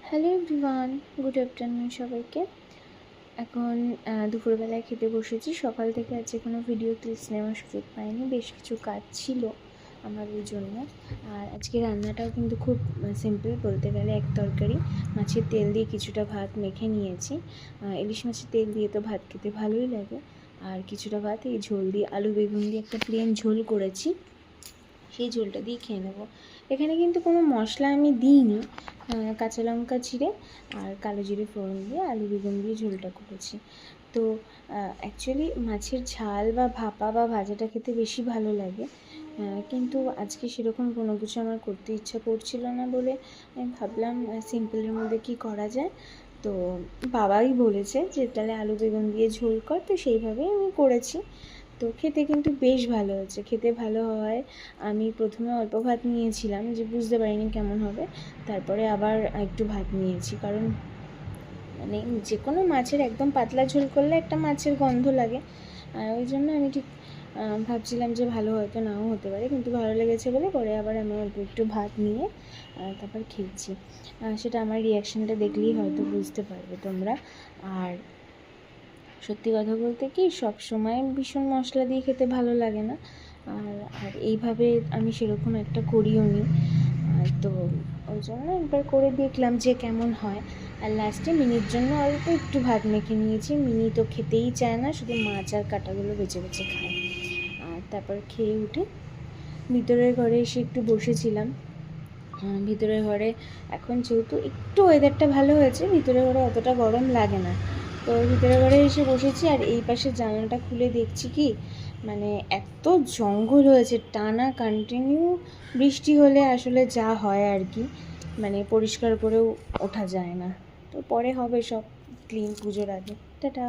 Hello everyone, good afternoon সবাইকে। এখন দুপুরবেলায় খেতে বসেছি। সকাল থেকে আজকে কোনো ভিডিও ক্লিপস নেওয়ার সুযোগ পাইনি, বেশ কিছু কাজ ছিল আমার ওই জন্য। আর আজকে রান্নাটাও কিন্তু খুব সিম্পল বলতে গেলে, এক তরকারি, মাছের তেল দিয়ে কিছুটা ভাত মেখে নিয়েছি। ইলিশ মাছের তেল দিয়ে তো ভাত খেতে ভালোই লাগে। আর কিছুটা ভাত এই ঝোল দিয়ে, আলু বেগুন দিয়ে একটা প্লেন ঝোল করেছি, সেই ঝোলটা দিয়ে খেয়ে নেবো। এখানে কিন্তু কোনো মশলা আমি দিইনি, কাঁচা লঙ্কা চিড়ে আর কালো জিরে ফোড়ন দিয়ে আলু বেগুন দিয়ে ঝোলটা করেছি। তো অ্যাকচুয়ালি মাছের ঝাল বা ভাপা বা ভাজাটা খেতে বেশি ভালো লাগে, কিন্তু আজকে সেরকম কোনো কিছু আমার করতে ইচ্ছা করছিল না বলে আমি ভাবলাম সিম্পলের মধ্যে কী করা যায়। তো বাবাই বলেছে যে তাহলে আলু বেগুন দিয়ে ঝোল কর, তো সেইভাবেই আমি করেছি। তো খেতে কিন্তু বেশ ভালো হয়েছে। খেতে ভালো হওয়ায় আমি প্রথমে অল্প ভাত নিয়েছিলাম, যে বুঝতে পারিনি কেমন হবে, তারপরে আবার একটু ভাত নিয়েছি, কারণ মানে যে কোনো মাছের একদম পাতলা ঝোল করলে একটা মাছের গন্ধ লাগে, আর ওই জন্য আমি ঠিক ভাবছিলাম যে ভালো হয়তো নাও হতে পারে, কিন্তু ভালো লেগেছে বলে পরে আবার আমি অল্প একটু ভাত নিয়ে তারপর খেয়েছি। সেটা আমার রিয়াকশানটা দেখলেই হয়তো বুঝতে পারবে তোমরা। আর সত্যি কথা বলতে কি, সব সময় ভীষণ মশলা দিয়ে খেতে ভালো লাগে না, আর এইভাবে আমি সেরকম একটা করিও নি। তো ওই জন্য একবার করে দেখলাম যে কেমন হয়। আর লাস্টে মিনির জন্য অল্প একটু ভাত মেখে নিয়েছি। মিনি তো খেতেই চায় না, শুধু মাছ আর কাঁটাগুলো বেছে বেছে খায়। আর তারপর খেয়ে উঠে ভিতরের ঘরে এসে একটু বসেছিলাম। ভিতরের ঘরে এখন যেহেতু একটু ওয়েদারটা ভালো হয়েছে, ভিতরের ঘরে অতটা গরম লাগে না, তো ভিতরের ঘরে এসে বসেছি। আর এই পাশে জানলাটা খুলে দেখছি কি, মানে এত জঙ্গল হয়েছে, টানা কন্টিনিউ বৃষ্টি হলে আসলে যা হয় আর কি, মানে পরিষ্কার করেও ওঠা যায় না। তো পরে হবে সব ক্লিন পুজোর আগে। টাটা।